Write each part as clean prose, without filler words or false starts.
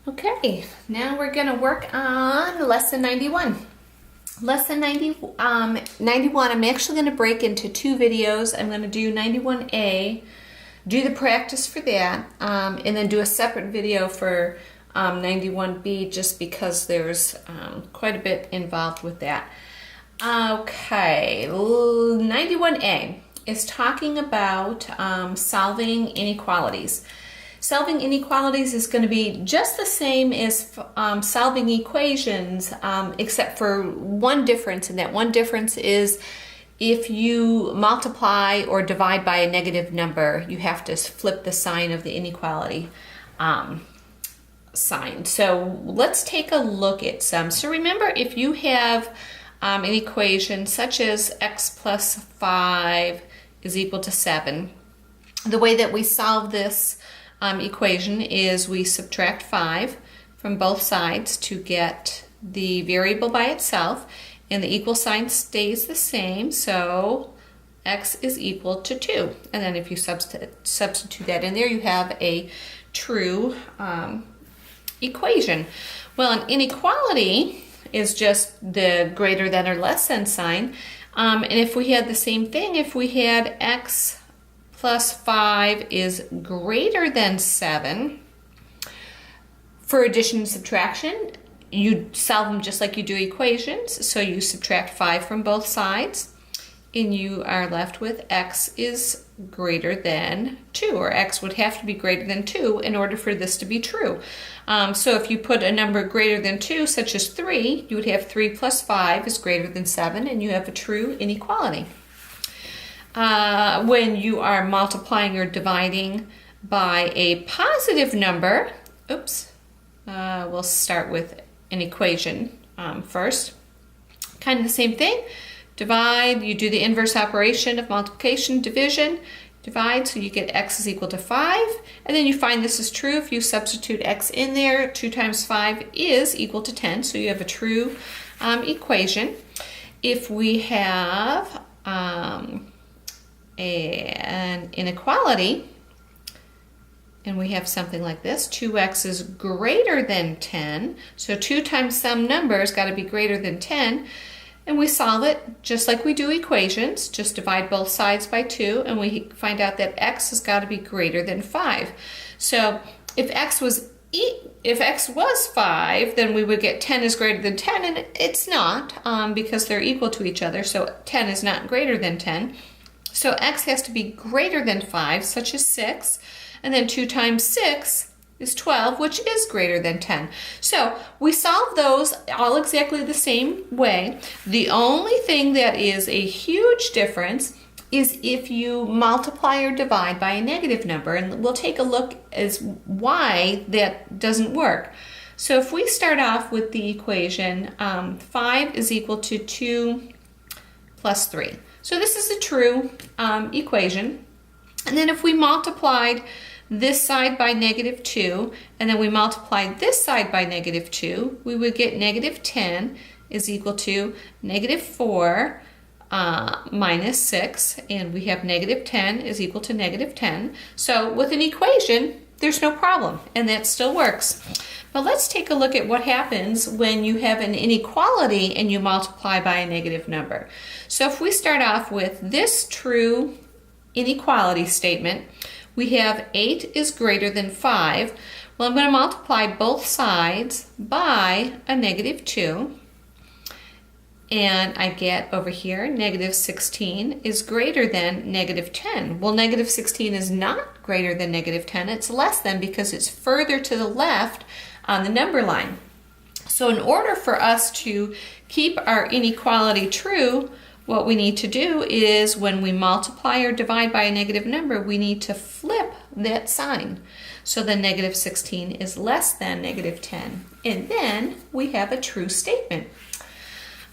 Okay, now we're going to work on lesson 91. Lesson 91, I'm actually going to break into two videos. I'm going to do 91A, do the practice for that, and then do a separate video for 91B just because there's quite a bit involved with that. Okay, 91A is talking about solving inequalities. Solving inequalities is going to be just the same as solving equations, except for one difference, and that one difference is if you multiply or divide by a negative number, you have to flip the sign of the inequality sign. So let's take a look at some. So remember, if you have an equation such as x plus 5 is equal to 7, the way that we solve this equation is we subtract 5 from both sides to get the variable by itself, and the equal sign stays the same, so x is equal to 2. And then if you substitute that in there, you have a true equation. Well, an inequality is just the greater than or less than sign, and if we had the same thing, if we had x plus 5 is greater than 7. For addition and subtraction, you solve them just like you do equations. So you subtract 5 from both sides, and you are left with x is greater than 2, or x would have to be greater than 2 in order for this to be true. So if you put a number greater than 2, such as 3, you would have 3 plus 5 is greater than 7, and you have a true inequality. When you are multiplying or dividing by a positive number, we'll start with an equation first. Kind of the same thing. Divide, you do the inverse operation of multiplication, division, divide, so you get x is equal to 5, and then you find this is true if you substitute x in there. 2 times 5 is equal to 10, so you have a true equation. If we have an inequality, and we have something like this, 2x is greater than 10, so 2 times some number has got to be greater than 10, and we solve it just like we do equations, just divide both sides by 2, and we find out that x has got to be greater than 5. So if x was 5, then we would get 10 is greater than 10, and it's not, because they're equal to each other, so 10 is not greater than 10. So x has to be greater than 5, such as 6, and then 2 times 6 is 12, which is greater than 10. So we solve those all exactly the same way. The only thing that is a huge difference is if you multiply or divide by a negative number, and we'll take a look as why that doesn't work. So if we start off with the equation 5 is equal to 2 plus 3. So this is a true equation. And then if we multiplied this side by negative 2, and then we multiplied this side by negative 2, we would get negative 10 is equal to negative 4 minus 6, and we have negative 10 is equal to negative 10. So with an equation, there's no problem, and that still works. But let's take a look at what happens when you have an inequality and you multiply by a negative number. So if we start off with this true inequality statement, we have 8 is greater than 5. Well, I'm going to multiply both sides by a negative 2. And I get over here, negative 16 is greater than negative 10. Well, negative 16 is not greater than negative 10. It's less than because it's further to the left on the number line. So in order for us to keep our inequality true, what we need to do is when we multiply or divide by a negative number, we need to flip that sign. So the negative 16 is less than negative 10. And then we have a true statement.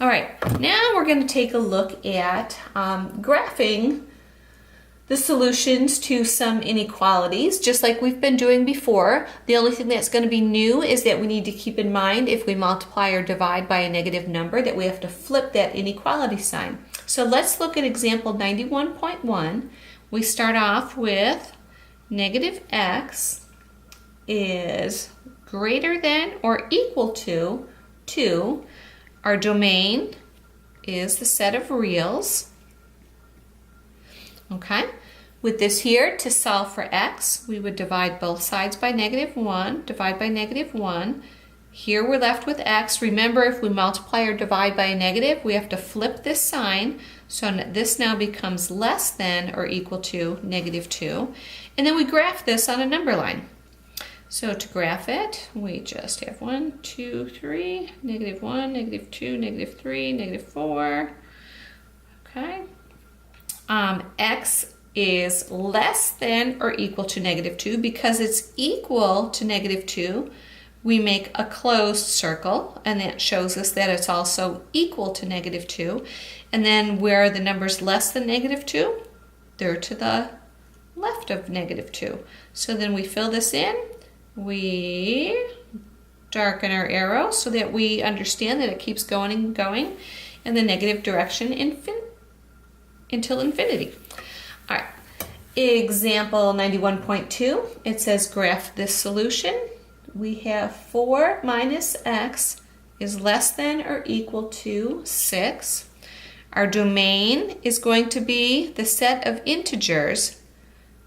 All right, now we're going to take a look at graphing the solutions to some inequalities, just like we've been doing before. The only thing that's going to be new is that we need to keep in mind if we multiply or divide by a negative number that we have to flip that inequality sign. So let's look at example 91.1. We start off with negative x is greater than or equal to 2. Our domain is the set of reals. Okay, with this here, to solve for x, we would divide both sides by -1, divide by -1. Here we're left with x. Remember, if we multiply or divide by a negative, we have to flip this sign. So this now becomes less than or equal to -2. And then we graph this on a number line. So to graph it, we just have 1, 2, 3, -1, -2, -3, -4. Okay. X is less than or equal to -2. Because it's equal to -2, we make a closed circle, and that shows us that it's also equal to -2. And then where are the numbers less than -2? They're to the left of -2. So then we fill this in. We darken our arrow so that we understand that it keeps going and going in the negative direction until infinity. All right, example 91.2, it says graph this solution. We have 4 minus x is less than or equal to 6. Our domain is going to be the set of integers.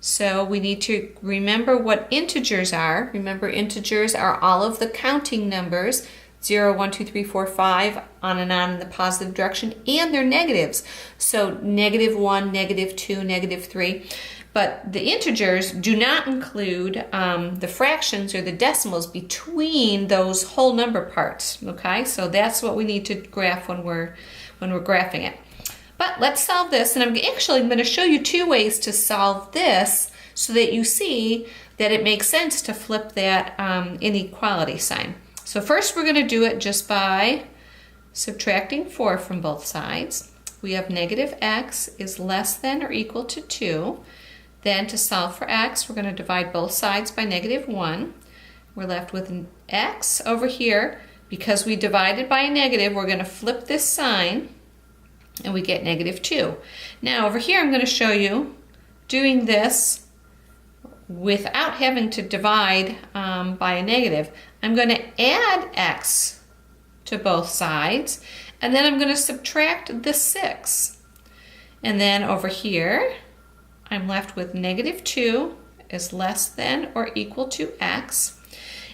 So we need to remember what integers are. Remember, integers are all of the counting numbers, 0, 1, 2, 3, 4, 5, on and on in the positive direction, and they're negatives. So -1, -2, -3. But the integers do not include the fractions or the decimals between those whole number parts. Okay, so that's what we need to graph when we're graphing it. But let's solve this, and I'm going to show you 2 ways to solve this so that you see that it makes sense to flip that inequality sign. So first we're going to do it just by subtracting 4 from both sides. We have -x is less than or equal to 2. Then to solve for x, we're going to divide both sides by -1. We're left with an x over here. Because we divided by a negative, we're going to flip this sign, and we get -2. Now over here I'm going to show you doing this without having to divide by a negative. I'm going to add x to both sides, and then I'm going to subtract the 6. And then over here I'm left with -2 is less than or equal to x.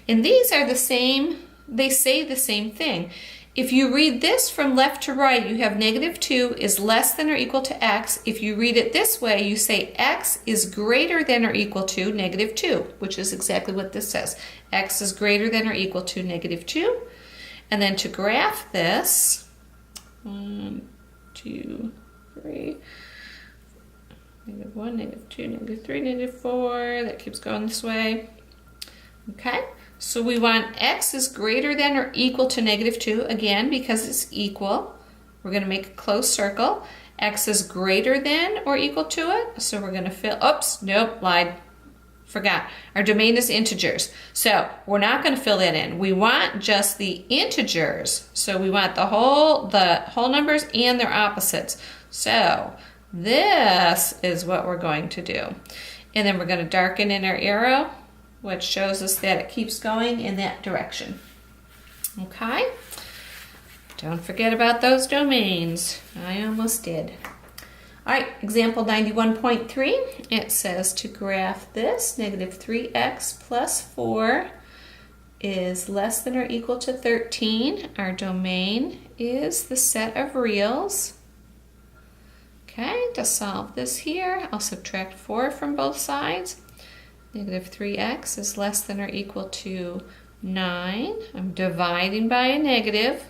And these are the same, they say the same thing. If you read this from left to right, you have -2 is less than or equal to x. If you read it this way, you say x is greater than or equal to -2, which is exactly what this says. X is greater than or equal to -2. And then to graph this, 1, 2, 3, -1, -2, -3, -4, that keeps going this way. Okay. So we want x is greater than or equal to -2, again, because it's equal. We're going to make a closed circle. X is greater than or equal to it, so we're going to fill, oops, nope, lied, forgot. Our domain is integers, so we're not going to fill that in. We want just the integers, so we want the whole numbers and their opposites. So this is what we're going to do. And then we're going to darken in our arrow, which shows us that it keeps going in that direction. Okay? Don't forget about those domains. I almost did. All right, example 91.3. It says to graph this, -3x plus 4 is less than or equal to 13. Our domain is the set of reals. Okay, to solve this here, I'll subtract 4 from both sides. -3x is less than or equal to 9. I'm dividing by a negative.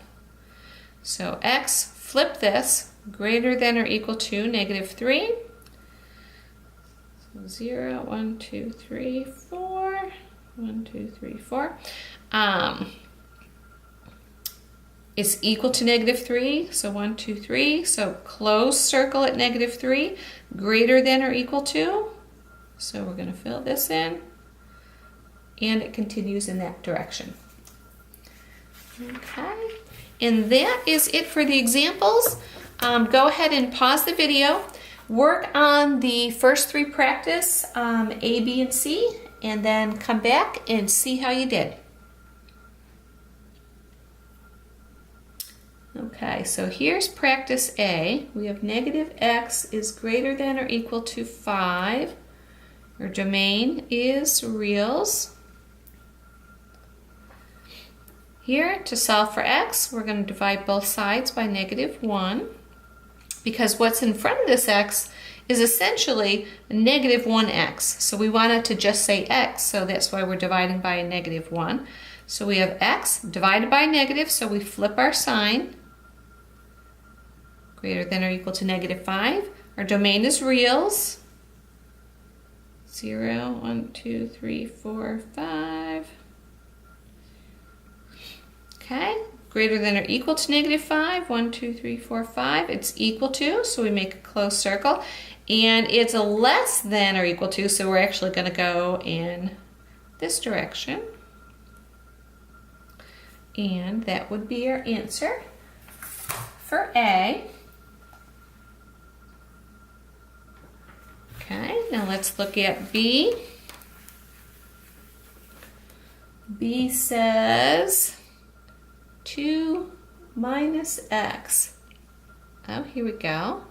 So x, flip this, greater than or equal to -3. So 0, 1, 2, 3, 4. 1, 2, 3, 4. It's equal to -3, so 1, 2, 3. So close circle at -3, greater than or equal to. So we're going to fill this in, and it continues in that direction. Okay, and that is it for the examples. Go ahead and pause the video, work on the first 3 practice, A, B, and C, and then come back and see how you did. Okay, so here's practice A. We have negative x is greater than or equal to 5. Our domain is reals. Here, to solve for x, we're going to divide both sides by negative 1, because what's in front of this x is essentially negative 1x. So we want it to just say x, so that's why we're dividing by a negative 1. So we have x divided by negative, so we flip our sign. Greater than or equal to negative 5. Our domain is reals. 0, 1, 2, 3, 4, 5. Okay, greater than or equal to negative 5. 1, 2, 3, 4, 5. It's equal to, so we make a closed circle. And it's a less than or equal to, so we're actually going to go in this direction. And that would be our answer for A. Okay, now let's look at B. B says 2 minus x, oh, here we go,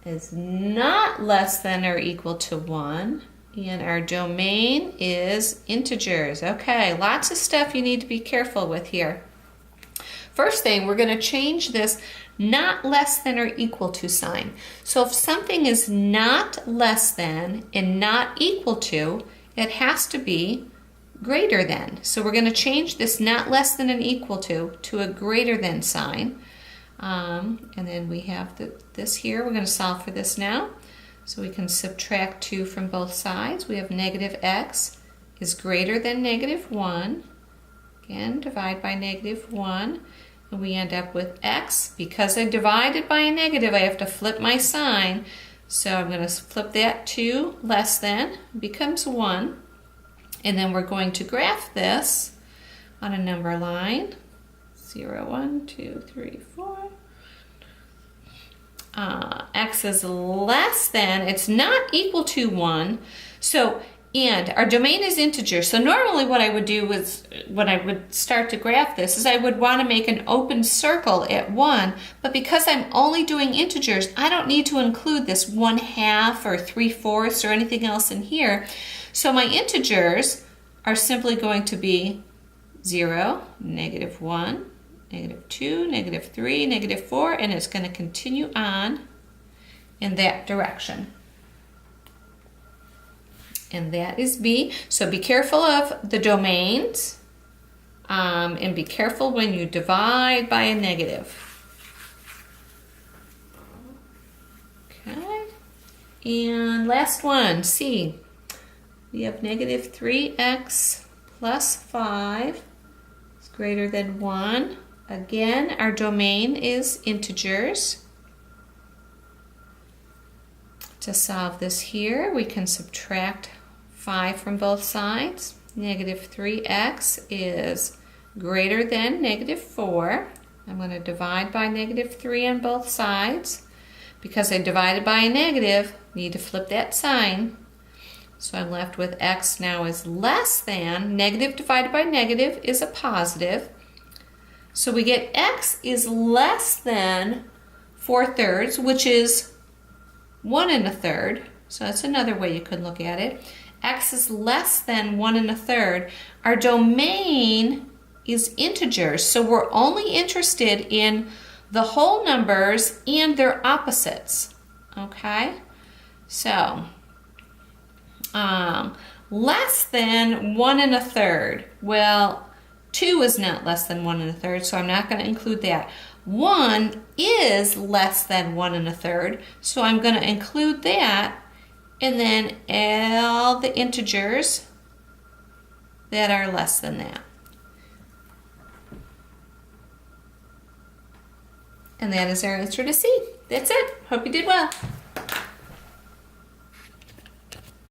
is not less than or equal to 1, and our domain is integers. Okay, lots of stuff you need to be careful with here. First thing, we're going to change this not less than or equal to sign. So if something is not less than and not equal to, it has to be greater than. So we're going to change this not less than and equal to a greater than sign. And then we have this here. We're going to solve for this now. So we can subtract 2 from both sides. We have negative x is greater than negative 1. Again, divide by negative 1. And we end up with x. Because I divided by a negative, I have to flip my sign. So I'm going to flip that to less than, becomes 1. And then we're going to graph this on a number line. 0, 1, 2, 3, 4. X is less than, it's not equal to 1. So, and our domain is integer. So normally what I would do is, when I would start to graph this, is I would want to make an open circle at 1. But because I'm only doing integers, I don't need to include this 1/2 or 3/4 or anything else in here. So my integers are simply going to be 0, negative 1, negative 2, negative 3, negative 4, and it's going to continue on in that direction. And that is B. So be careful of the domains, and be careful when you divide by a negative. Okay. And last one, C. We have negative 3x plus 5 is greater than 1. Again, our domain is integers. To solve this here, we can subtract 5 from both sides. Negative 3x is greater than negative 4. I'm going to divide by negative 3 on both sides. Because I divided by a negative, I need to flip that sign. So I'm left with x now is less than, negative divided by negative is a positive. So we get x is less than 4/3, which is 1 1/3. So that's another way you could look at it. X is less than 1 1/3. Our domain is integers, so we're only interested in the whole numbers and their opposites. Okay? So, less than 1 1/3. Well, 2 is not less than 1 1/3, so I'm not going to include that. 1 is less than 1 1/3, so I'm going to include that, and then all the integers that are less than that. And that is our answer to C. That's it. Hope you did well.